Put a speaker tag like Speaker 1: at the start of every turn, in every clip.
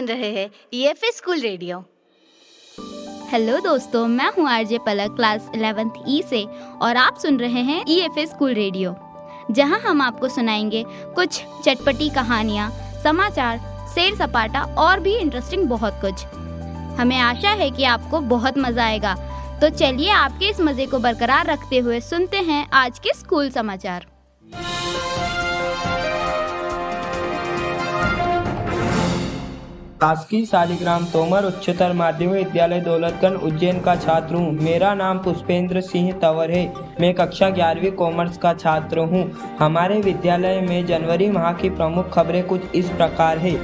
Speaker 1: सुन रहे हैं ईएफए school radio.
Speaker 2: Hello दोस्तों, मैं हूँ आरजे पलक क्लास 11th ई से और आप सुन रहे हैं ईएफए स्कूल रेडियो, जहाँ हम आपको सुनाएंगे कुछ चटपटी कहानियाँ, समाचार, सैर सपाटा और भी इंटरेस्टिंग बहुत कुछ। हमें आशा है कि आपको बहुत मज़ा आएगा। तो चलिए आपके इस मज़े को बरकरार रखते हुए सुनते हैं आज के स्कूल समाचार।
Speaker 3: शासकीय शालिग्राम तोमर उच्चतर माध्यमिक विद्यालय दौलतगंज उज्जैन का छात्र हूँ। मेरा नाम पुष्पेंद्र सिंह तंवर है। मैं कक्षा 11वीं कॉमर्स का छात्र हूँ। हमारे विद्यालय में जनवरी माह की प्रमुख खबरें कुछ इस प्रकार है।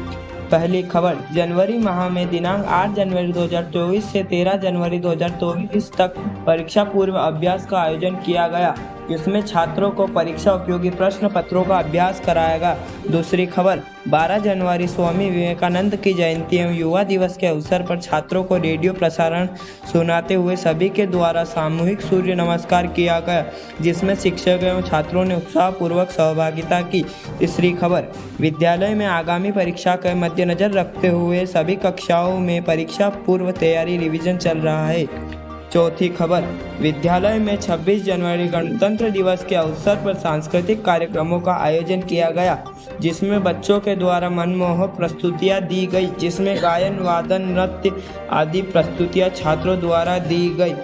Speaker 3: पहली खबर, जनवरी माह में दिनांक 8 जनवरी 2024 से 13 जनवरी 2024 तक परीक्षा पूर्व अभ्यास का आयोजन किया गया, जिसमें छात्रों को परीक्षा उपयोगी प्रश्न पत्रों का अभ्यास कराएगा। दूसरी खबर, 12 जनवरी स्वामी विवेकानंद की जयंती एवं युवा दिवस के अवसर पर छात्रों को रेडियो प्रसारण सुनाते हुए सभी के द्वारा सामूहिक सूर्य नमस्कार किया गया, जिसमें शिक्षक एवं छात्रों ने उत्साहपूर्वक सहभागिता की। तीसरी खबर, विद्यालय में आगामी परीक्षा के मद्देनजर रखते हुए सभी कक्षाओं में परीक्षा पूर्व तैयारी रिवीजन चल रहा है। चौथी खबर, विद्यालय में 26 जनवरी गणतंत्र दिवस के अवसर पर सांस्कृतिक कार्यक्रमों का आयोजन किया गया, जिसमें बच्चों के द्वारा मनमोहक प्रस्तुतियां दी गई, जिसमें गायन, वादन, नृत्य आदि प्रस्तुतियां छात्रों द्वारा दी गई।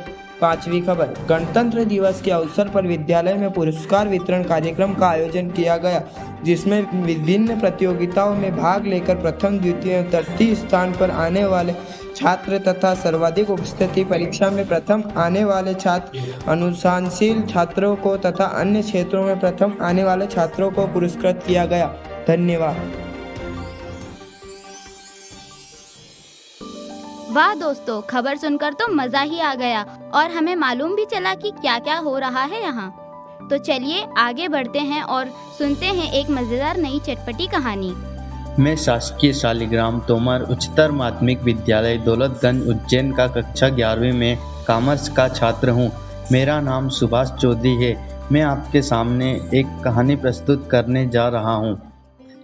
Speaker 3: पांचवी खबर, गणतंत्र दिवस के अवसर पर विद्यालय में पुरस्कार वितरण कार्यक्रम का आयोजन किया गया, जिसमें विभिन्न प्रतियोगिताओं में भाग लेकर प्रथम, द्वितीय, तृतीय स्थान पर आने वाले छात्र तथा सर्वाधिक उपस्थिति परीक्षा में प्रथम आने वाले छात्र, अनुशासनशील छात्रों को तथा अन्य क्षेत्रों में प्रथम आने वाले छात्रों को पुरस्कृत किया गया। धन्यवाद।
Speaker 2: वाह दोस्तों, खबर सुनकर तो मज़ा ही आ गया और हमें मालूम भी चला कि क्या क्या हो रहा है यहाँ। तो चलिए आगे बढ़ते हैं और सुनते हैं एक मज़ेदार नई चटपटी कहानी।
Speaker 4: मैं शासकीय शालिग्राम तोमर उच्चतर माध्यमिक विद्यालय दौलतगंज उज्जैन का कक्षा 11वीं में कॉमर्स का छात्र हूँ। मेरा नाम सुभाष चौधरी है। मैं आपके सामने एक कहानी प्रस्तुत करने जा रहा हूँ।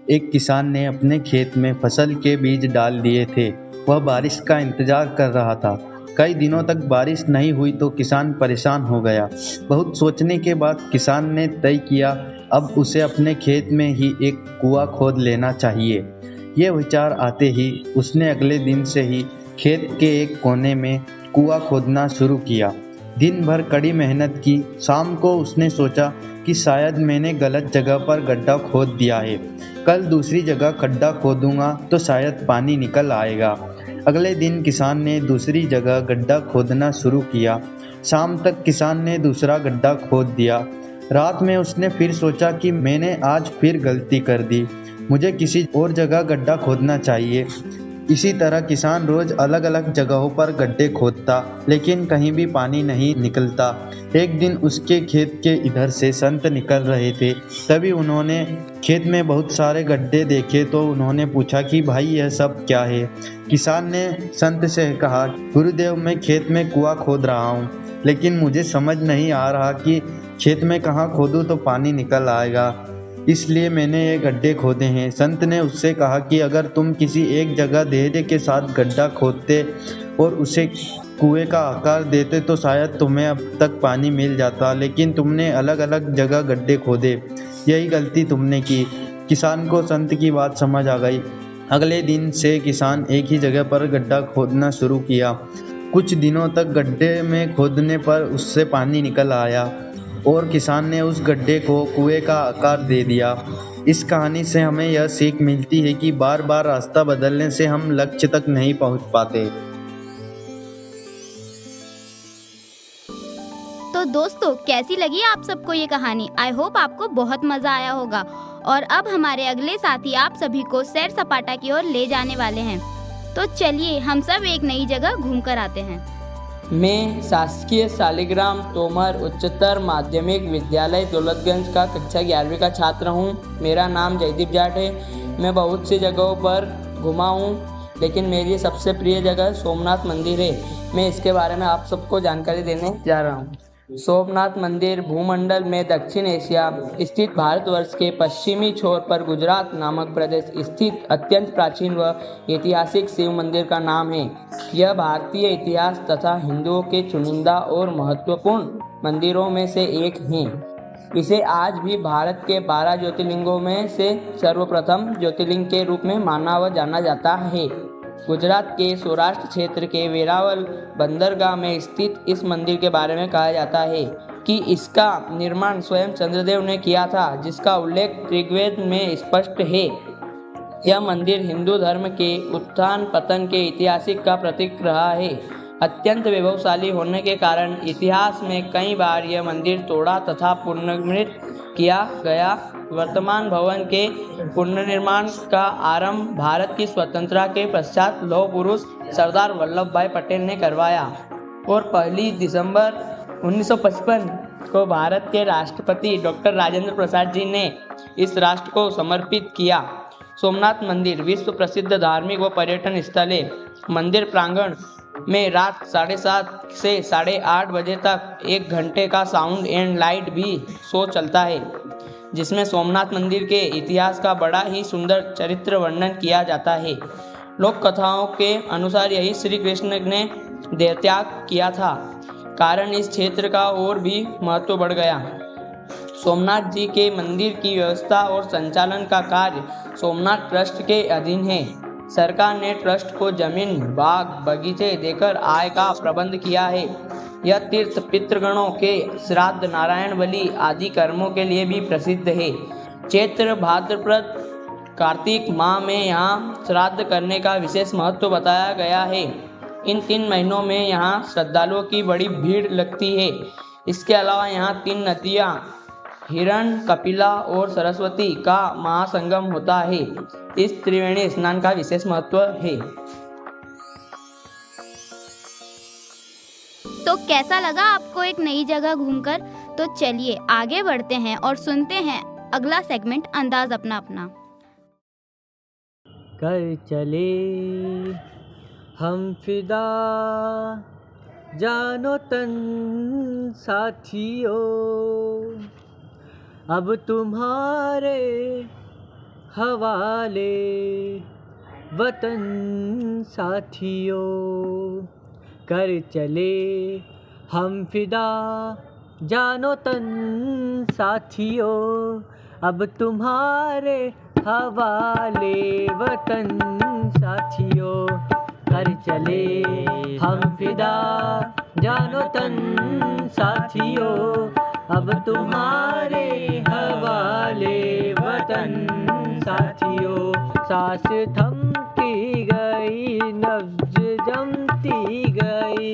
Speaker 4: एक किसान ने अपने खेत में फसल के बीज डाल दिए थे। वह बारिश का इंतज़ार कर रहा था। कई दिनों तक बारिश नहीं हुई तो किसान परेशान हो गया। बहुत सोचने के बाद किसान ने तय किया अब उसे अपने खेत में ही एक कुआं खोद लेना चाहिए। यह विचार आते ही उसने अगले दिन से ही खेत के एक कोने में कुआं खोदना शुरू किया। दिन भर कड़ी मेहनत की। शाम को उसने सोचा कि शायद मैंने गलत जगह पर गड्ढा खोद दिया है। कल दूसरी जगह गड्ढा खोदूंगा तो शायद पानी निकल आएगा। अगले दिन किसान ने दूसरी जगह गड्ढा खोदना शुरू किया। शाम तक किसान ने दूसरा गड्ढा खोद दिया। रात में उसने फिर सोचा कि मैंने आज फिर गलती कर दी, मुझे किसी और जगह गड्ढा खोदना चाहिए। इसी तरह किसान रोज़ अलग अलग जगहों पर गड्ढे खोदता, लेकिन कहीं भी पानी नहीं निकलता। एक दिन उसके खेत के इधर से संत निकल रहे थे। तभी उन्होंने खेत में बहुत सारे गड्ढे देखे तो उन्होंने पूछा कि भाई यह सब क्या है। किसान ने संत से कहा, गुरुदेव मैं खेत में कुआं खोद रहा हूँ, लेकिन मुझे समझ नहीं आ रहा कि खेत में कहाँ खोदूँ तो पानी निकल आएगा, इसलिए मैंने ये गड्ढे खोदे हैं। संत ने उससे कहा कि अगर तुम किसी एक जगह धैर्य के साथ गड्ढा खोदते और उसे कुएं का आकार देते तो शायद तुम्हें अब तक पानी मिल जाता, लेकिन तुमने अलग अलग जगह गड्ढे खोदे, यही गलती तुमने की। किसान को संत की बात समझ आ गई। अगले दिन से किसान एक ही जगह पर गड्ढा खोदना शुरू किया। कुछ दिनों तक गड्ढे में खोदने पर उससे पानी निकल आया और किसान ने उस गड्ढे को कुएं का आकार दे दिया। इस कहानी से हमें यह सीख मिलती है कि बार बार रास्ता बदलने से हम लक्ष्य तक नहीं पहुंच पाते।
Speaker 2: तो दोस्तों, कैसी लगी आप सबको ये कहानी? आई होप आपको बहुत मज़ा आया होगा। और अब हमारे अगले साथी आप सभी को सैर सपाटा की ओर ले जाने वाले हैं। तो चलिए हम सब एक नई जगह घूम कर आते हैं।
Speaker 5: मैं शासकीय शालिग्राम तोमर उच्चतर माध्यमिक विद्यालय दौलतगंज का कक्षा 11वीं का छात्र हूँ। मेरा नाम जयदीप जाट है। मैं बहुत सी जगहों पर घुमा हूँ, लेकिन मेरी सबसे प्रिय जगह सोमनाथ मंदिर है। मैं इसके बारे में आप सबको जानकारी देने जा रहा हूँ। सोमनाथ मंदिर भूमंडल में दक्षिण एशिया स्थित भारतवर्ष के पश्चिमी छोर पर गुजरात नामक प्रदेश स्थित अत्यंत प्राचीन व ऐतिहासिक शिव मंदिर का नाम है। यह भारतीय इतिहास तथा हिंदुओं के चुनिंदा और महत्वपूर्ण मंदिरों में से एक है। इसे आज भी भारत के 12 ज्योतिर्लिंगों में से सर्वप्रथम ज्योतिर्लिंग के रूप में माना व जाना जाता है। गुजरात के सौराष्ट्र क्षेत्र के वेरावल बंदरगाह में स्थित इस मंदिर के बारे में कहा जाता है कि इसका निर्माण स्वयं चंद्रदेव ने किया था, जिसका उल्लेख ऋग्वेद में स्पष्ट है। यह मंदिर हिंदू धर्म के उत्थान पतन के ऐतिहासिक का प्रतीक रहा है। अत्यंत वैभवशाली होने के कारण इतिहास में कई बार यह मंदिर तोड़ा तथा पुनर्निर्मित किया गया। वर्तमान भवन के पुनर्निर्माण का आरंभ भारत की स्वतंत्रता के पश्चात लौह पुरुष सरदार वल्लभ भाई पटेल ने करवाया और 1 दिसंबर 1955 को भारत के राष्ट्रपति डॉक्टर राजेंद्र प्रसाद जी ने इस राष्ट्र को समर्पित किया। सोमनाथ मंदिर विश्व प्रसिद्ध धार्मिक व पर्यटन स्थल है। मंदिर प्रांगण में रात 7:30 से 8:30 बजे तक 1 घंटे का साउंड एंड लाइट भी शो चलता है, जिसमें सोमनाथ मंदिर के इतिहास का बड़ा ही सुंदर चरित्र वर्णन किया जाता है। लोक कथाओं के अनुसार यही श्री कृष्ण ने देहत्याग किया था, कारण इस क्षेत्र का और भी महत्व बढ़ गया। सोमनाथ जी के मंदिर की व्यवस्था और संचालन का कार्य सोमनाथ ट्रस्ट के अधीन है। सरकार ने ट्रस्ट को जमीन, बाग, बगीचे देकर आय का प्रबंध किया है। यह तीर्थ पितृगणों के श्राद्ध, नारायण बलि आदि कर्मों के लिए भी प्रसिद्ध है। चैत्र, भाद्रपद, कार्तिक माह में यहाँ श्राद्ध करने का विशेष महत्व बताया गया है। इन 3 महीनों में यहाँ श्रद्धालुओं की बड़ी भीड़ लगती है। इसके अलावा यहाँ 3 नदियाँ हिरण, कपिला और सरस्वती का महासंगम होता है। इस त्रिवेणी स्नान का विशेष महत्व है।
Speaker 2: तो कैसा लगा आपको एक नई जगह घूमकर? तो चलिए आगे बढ़ते हैं और सुनते हैं अगला सेगमेंट अंदाज अपना अपना।
Speaker 3: कर चले हम फिदा, जानो तन साथियों, अब तुम्हारे हवाले वतन साथियों। कर चले हम फिदा, जानो तन साथियों, अब तुम्हारे हवाले वतन साथियों। कर चले हम फिदा, जानो तन साथियों, अब तुम्हारे हवाले वतन साथियों। सांस थमती गई, नब्ज जमती गई,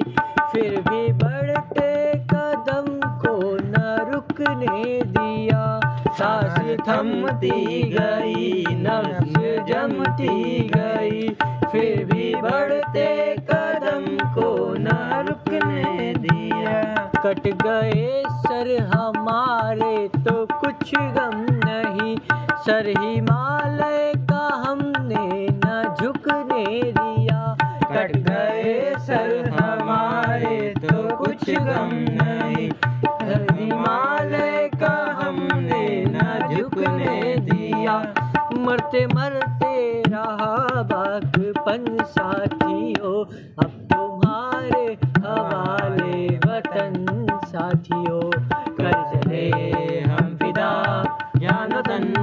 Speaker 3: फिर भी बढ़ते कदम को न रुकने दिया। सांस थमती गई, नब्ज जमती गई, फिर भी बढ़ते कदम को न रुकने दिया। कट गए सर हमारे तो कुछ गम नहीं, सर हिमालय का हमने न झुकने दिया। कट गए सर हमारे तो कुछ गम नहीं, सर हिमालय का हमने न झुकने दिया। मरते मरते रहा बागपन साथियों, अब तुम्हारे हवाले वतन साथियों। कर चले हम फिदा, जानो तन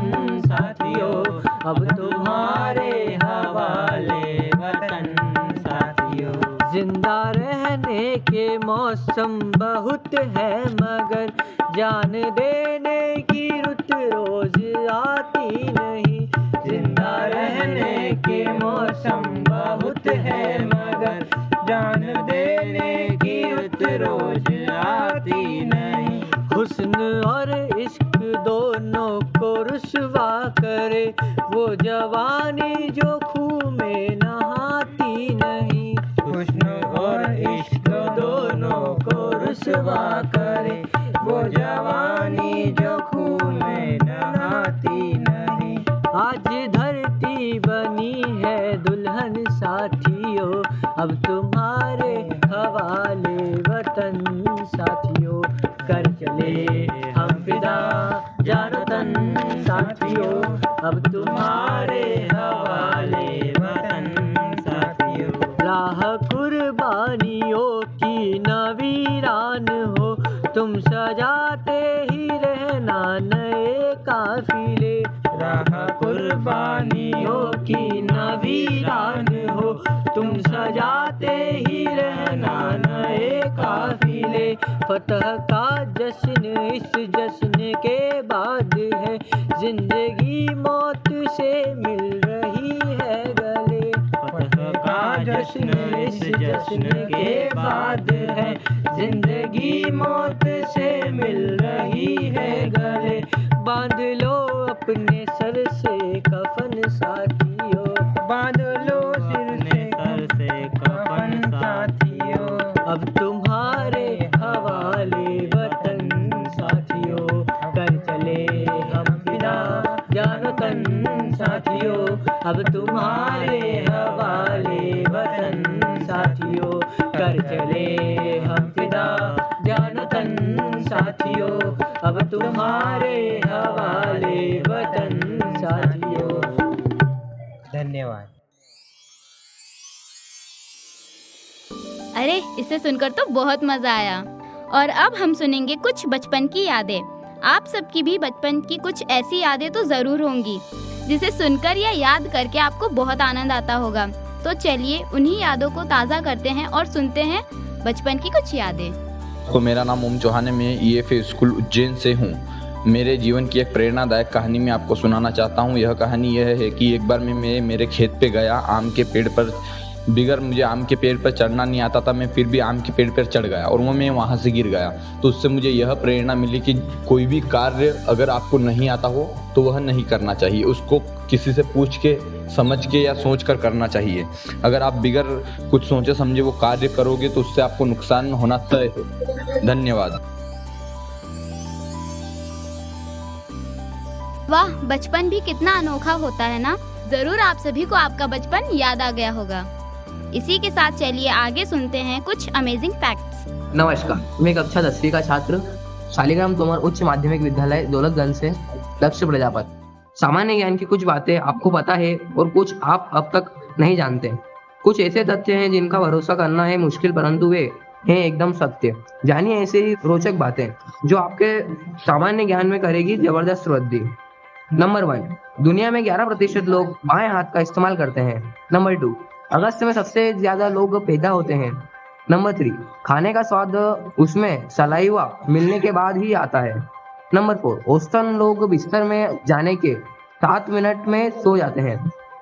Speaker 3: साथियों, अब तुम्हारे हवाले वतन साथियों। जिंदा रहने के मौसम बहुत है, मगर जान देने की रुत रोज आती नहीं। जिंदा रहने के मौसम बहुत है, मगर जान देने की रुत रोज आती नहीं। हुस्न और इश्क दोनों को रुसवा करे, वो जवानी जो खूह में नहाती नहीं। हुस्न और इश्क दोनों को रुसवा करे, वो जवानी जो खूह में नहाती नहीं। आज धरती बनी है दुल्हन साथियों, अब तुम्हारे हवाले वतन साथियों।
Speaker 6: तुम सजाते ही रहना नए काफिले, राह कुर्बानियों की न वीरान हो, तुम सजाते ही रहना नए काफिले। फतह का जश्न इस जश्न के बाद है, जिंदगी मौत से मिल रही है गले। फतह का जश्न इस जश्न के बाद है, जिंदगी मौत से मिल रही है गले। बांध लो अपने सर से कफन साथियों, बांध लो सिर से कफन साथियों, अब तुम्हारे हवाले वतन साथियों, कर चले हम फिदा जानो तन साथियों, अब तुम्हारे हवाले वतन साथियों, कर चले हम फिदा जानो तन साथियों, अब तुम्हारे हवाले वतन साथियों।
Speaker 3: धन्यवाद।
Speaker 2: अरे, इसे सुनकर तो बहुत मजा आया। और अब हम सुनेंगे कुछ बचपन की यादें। आप सबकी भी बचपन की कुछ ऐसी यादें तो जरूर होंगी जिसे सुनकर या याद करके आपको बहुत आनंद आता होगा। तो चलिए उन्हीं यादों को ताज़ा करते हैं और सुनते हैं बचपन की कुछ यादें।
Speaker 7: तो मेरा नाम ओम चौहान है, मैं EFA स्कूल उज्जैन से हूँ। मेरे जीवन की एक प्रेरणादायक कहानी मैं आपको सुनाना चाहता हूँ। यह कहानी यह है कि एक बार मैं मेरे खेत पे गया आम के पेड़ पर। बिगर मुझे आम के पेड़ पर चढ़ना नहीं आता था, मैं फिर भी आम के पेड़ पर चढ़ गया और मैं वहाँ से गिर गया। तो उससे मुझे यह प्रेरणा मिली कि कोई भी कार्य अगर आपको नहीं आता हो तो वह नहीं करना चाहिए, उसको किसी से पूछ के समझ के या सोच कर करना चाहिए। अगर आप बिगर कुछ सोचे समझे वो कार्य करोगे तो उससे आपको नुकसान होना तय है। धन्यवाद।
Speaker 2: वाह, बचपन भी कितना अनोखा होता है ना। जरूर आप सभी को आपका बचपन याद आ गया होगा। इसी के साथ चलिए आगे सुनते हैं कुछ अमेजिंग फैक्ट्स।
Speaker 8: नमस्कार, मैं कक्षा 10वीं का छात्र शालिग्राम तोमर उच्च माध्यमिक विद्यालय दौलतगंज से लक्ष्य प्रजापति। सामान्य ज्ञान की कुछ बातें आपको पता है और कुछ आप अब तक नहीं जानते। कुछ ऐसे तथ्य हैं जिनका भरोसा करना है मुश्किल, परंतु वे हैं एकदम सत्य। जानिए ऐसे ही रोचक बातें जो आपके सामान्य ज्ञान में करेगी जबरदस्त वृद्धि। नंबर 1, दुनिया में 11% लोग बाएं हाथ का इस्तेमाल करते हैं। नंबर 2, अगस्त में सबसे ज्यादा लोग पैदा होते हैं। नंबर 3, खाने का स्वाद उसमें सलाइवा मिलने के बाद ही आता है। नंबर 4, औसतन लोग बिस्तर में जाने के 7 मिनट में सो जाते हैं।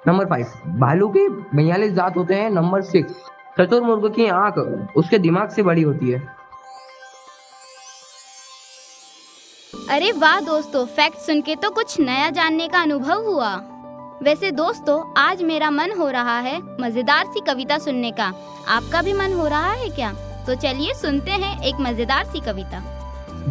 Speaker 8: नंबर 5, भालू के 42 दांत होते हैं। नंबर 6, शुतुरमुर्ग की आंख उसके दिमाग से बड़ी होती है।
Speaker 2: अरे वाह दोस्तों, फैक्ट सुन के तो कुछ नया जानने का अनुभव हुआ। वैसे दोस्तों, आज मेरा मन हो रहा है मजेदार सी कविता सुनने का। आपका भी मन हो रहा है क्या? तो चलिए सुनते हैं एक मजेदार सी कविता।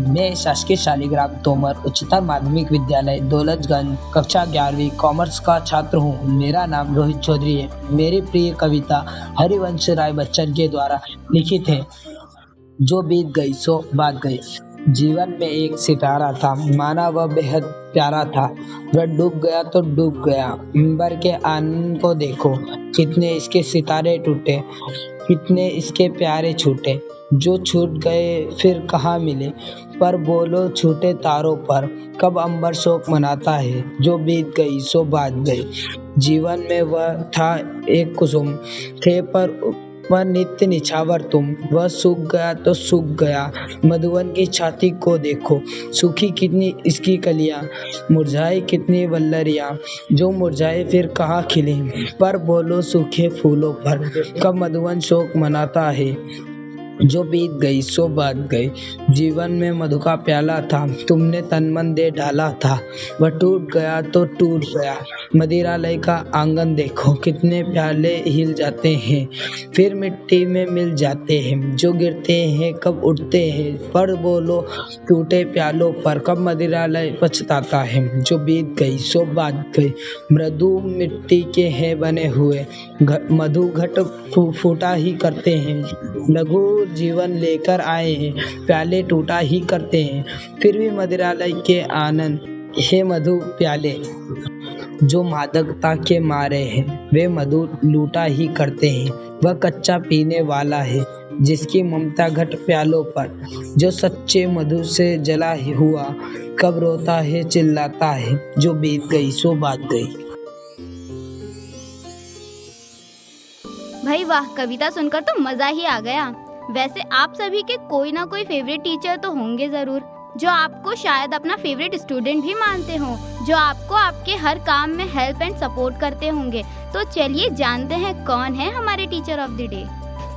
Speaker 9: मैं शासकीय शालिग्राम तोमर उच्चतर माध्यमिक विद्यालय दौलतगंज कक्षा 11वीं कॉमर्स का छात्र हूँ। मेरा नाम रोहित चौधरी है। मेरी प्रिय कविता हरिवंश राय बच्चन के द्वारा लिखित है। जो बीत गई सो बात गई। जीवन में एक सितारा था, माना वह बेहद प्यारा था। वह डूब गया तो डूब गया। अंबर के आनंद को देखो, कितने इसके सितारे टूटे, कितने इसके प्यारे छूटे। जो छूट गए फिर कहाँ मिले, पर बोलो छूटे तारों पर। कब अंबर शोक मनाता है, जो बीत गई सो बात गई। जीवन में वह था एक कुसुम, थे पर वह नित्य निछावर तुम। वह सूख गया तो सूख गया। मधुवन की छाती को देखो, सूखी कितनी इसकी कलियां, मुरझाई कितनी वल्लरियां। जो मुरझाए फिर कहाँ खिले, पर बोलो सूखे फूलों पर। कब मधुवन शोक मनाता है, जो बीत गई सो बात गई। जीवन में मधु का प्याला था, तुमने तन मन दे डाला था। वह टूट गया तो टूट गया। मदिरालय का आंगन देखो, कितने प्याले हिल जाते हैं, फिर मिट्टी में मिल जाते हैं। जो गिरते हैं कब उठते हैं, पर बोलो टूटे प्यालों पर। कब मदिरालय पछताता है, जो बीत गई सो बात गई। मृदु मिट्टी के हैं बने हुए, मधु घट फूटा ही करते हैं। लघु जीवन लेकर आए हैं, प्याले टूटा ही करते हैं। फिर भी मदिरालय के आनंद हे मधु प्याले। जो मादकता के मारे हैं, वे मधु लूटा ही करते हैं। वह कच्चा पीने वाला है, जिसकी ममता घट प्यालों पर, जो सच्चे मधु से जला हुआ कब रोता है चिल्लाता है, जो बीत गई सो बात गई।
Speaker 2: भाई वाह, कविता सुनकर तो मजा ही आ गया। वैसे आप सभी के कोई ना कोई फेवरेट टीचर तो होंगे जरूर, जो आपको शायद अपना फेवरेट स्टूडेंट भी मानते हो, जो आपको आपके हर काम में हेल्प एंड सपोर्ट करते होंगे। तो चलिए जानते हैं कौन है हमारे टीचर ऑफ द डे।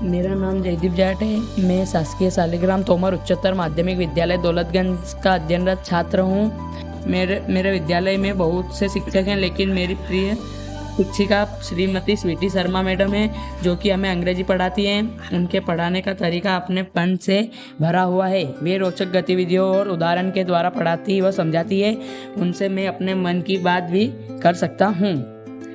Speaker 5: मेरा नाम जयदीप जाट है। मैं शासकीय शालिग्राम तोमर उच्चतर माध्यमिक विद्यालय दौलतगंज का अध्ययनरत छात्र हूँ। मेरे विद्यालय में बहुत से शिक्षक हैं, लेकिन मेरी प्रिय शिक्षिका श्रीमती स्वीटी शर्मा मैडम है, जो कि हमें अंग्रेजी पढ़ाती हैं। उनके पढ़ाने का तरीका अपनेपन से भरा हुआ है। वे रोचक गतिविधियों और उदाहरण के द्वारा पढ़ाती व समझाती है। उनसे मैं अपने मन की बात भी कर सकता हूँ।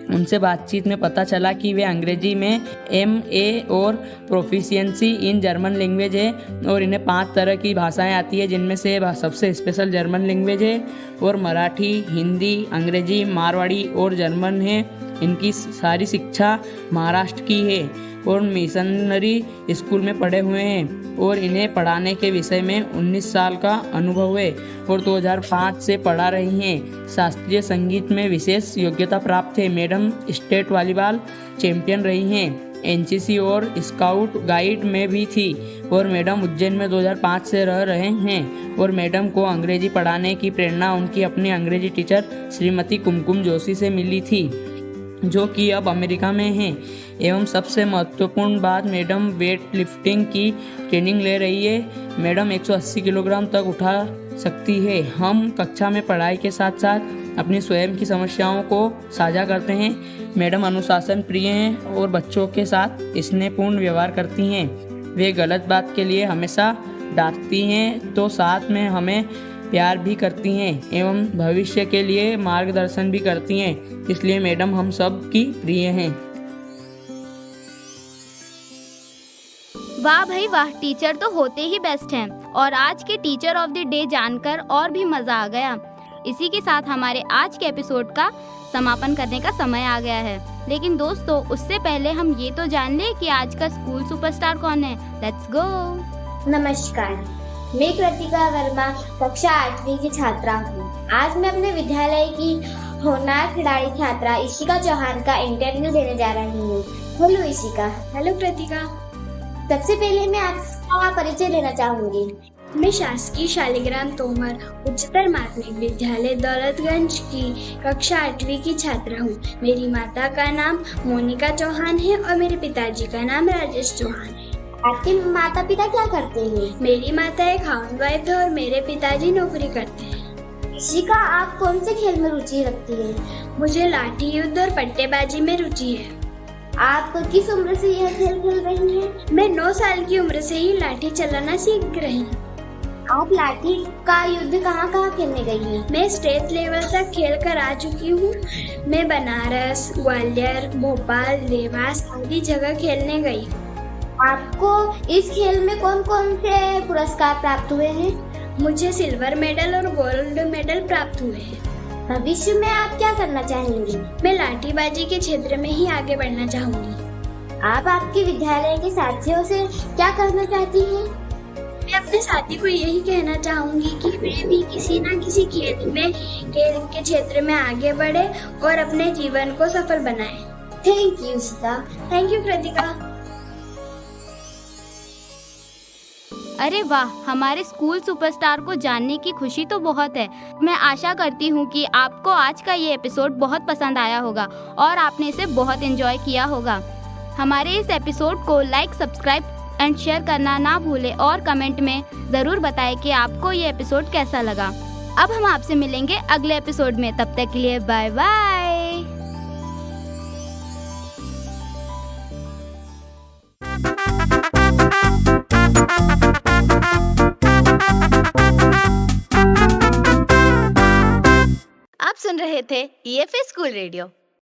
Speaker 5: उनसे बातचीत में पता चला कि वे अंग्रेजी में MA और प्रोफिशिएंसी इन जर्मन लैंग्वेज है और इन्हें 5 तरह की भाषाएं आती है, जिनमें से सबसे स्पेशल जर्मन लैंग्वेज है और मराठी, हिंदी, अंग्रेजी, मारवाड़ी और जर्मन है। इनकी सारी शिक्षा महाराष्ट्र की है और मिशनरी स्कूल में पढ़े हुए हैं और इन्हें पढ़ाने के विषय में 19 साल का अनुभव है और 2005 से पढ़ा रही हैं। शास्त्रीय संगीत में विशेष योग्यता प्राप्त है। मैडम स्टेट वॉलीबॉल चैंपियन रही हैं। NCC और स्काउट गाइड में भी थी और मैडम उज्जैन में 2005 से रह रहे हैं और मैडम को अंग्रेजी पढ़ाने की प्रेरणा उनकी अपनी अंग्रेजी टीचर श्रीमती कुमकुम जोशी से मिली थी, जो कि अब अमेरिका में हैं। एवं सबसे महत्वपूर्ण बात, मैडम वेट लिफ्टिंग की ट्रेनिंग ले रही है। मैडम 180 किलोग्राम तक उठा सकती है। हम कक्षा में पढ़ाई के साथ साथ अपनी स्वयं की समस्याओं को साझा करते हैं। मैडम अनुशासन प्रिय हैं और बच्चों के साथ स्नेहपूर्ण व्यवहार करती हैं। वे गलत बात के लिए हमेशा डांटती हैं तो साथ में हमें प्यार भी करती हैं एवं भविष्य के लिए मार्गदर्शन भी करती हैं। इसलिए मैडम हम सब की प्रिय हैं।
Speaker 2: वाह भाई वाह, टीचर तो होते ही बेस्ट हैं। और आज के टीचर ऑफ द डे जानकर और भी मजा आ गया। इसी के साथ हमारे आज के एपिसोड का समापन करने का समय आ गया है। लेकिन दोस्तों, उससे पहले हम ये तो जान ले कि आज का स्कूल सुपरस्टार कौन है। Let's go.
Speaker 10: नमस्कार, मैं कृतिका वर्मा कक्षा 8वीं की छात्रा हूँ। आज मैं अपने विद्यालय की होनहार खिलाड़ी छात्रा इशिका चौहान का इंटरव्यू देने जा रही हूँ। हेलो इशिका। हेलो कृतिका। सबसे पहले मैं आपका परिचय लेना चाहूँगी।
Speaker 11: मैं शासकीय शालिग्राम तोमर उच्चतर माध्यमिक विद्यालय दौलतगंज की कक्षा 8वीं की छात्रा हूँ। मेरी माता का नाम मोनिका चौहान है और मेरे पिताजी का नाम राजेश चौहान है।
Speaker 10: आपके माता पिता क्या करते हैं?
Speaker 11: मेरी माता एक हाउसवाइफ है और मेरे पिताजी नौकरी करते हैं।
Speaker 10: इशिका, आप कौन से खेल में रुचि रखती है?
Speaker 11: मुझे लाठी युद्ध और पट्टेबाजी में रुचि है।
Speaker 10: आप किस उम्र से यह खेल खेल रही हैं?
Speaker 11: मैं 9 साल की उम्र से ही लाठी चलाना सीख रही हूँ।
Speaker 10: आप लाठी का युद्ध कहाँ खेलने गई हैं?
Speaker 11: मैं स्टेट लेवल तक खेल कर आ चुकी हूँ। मैं बनारस, ग्वालियर, भोपाल, देवास आदि जगह खेलने गई।
Speaker 10: आपको इस खेल में कौन कौन से पुरस्कार प्राप्त हुए हैं?
Speaker 11: मुझे सिल्वर मेडल और गोल्ड मेडल प्राप्त हुए हैं।
Speaker 10: भविष्य में आप क्या करना चाहेंगी?
Speaker 11: मैं लाठीबाजी के क्षेत्र में ही आगे बढ़ना चाहूंगी।
Speaker 10: आप आपके विद्यालय के साथियों से क्या कहना चाहती हैं?
Speaker 11: मैं अपने साथी को यही कहना चाहूंगी कि वे भी किसी न किसी खेल के क्षेत्र में आगे बढ़े और अपने जीवन को सफल बनाए।
Speaker 10: Thank you Sita.
Speaker 11: Thank you Kritika.
Speaker 2: अरे वाह, हमारे स्कूल सुपरस्टार को जानने की खुशी तो बहुत है। मैं आशा करती हूँ कि आपको आज का ये एपिसोड बहुत पसंद आया होगा और आपने इसे बहुत एंजॉय किया होगा। हमारे इस एपिसोड को लाइक, सब्सक्राइब एंड शेयर करना ना भूलें और कमेंट में ज़रूर बताएं कि आपको ये एपिसोड कैसा लगा। अब हम आपसे मिलेंगे अगले एपिसोड में। तब तक के लिए बाय बाय।
Speaker 1: आप सुन रहे थे EFA स्कूल रेडियो।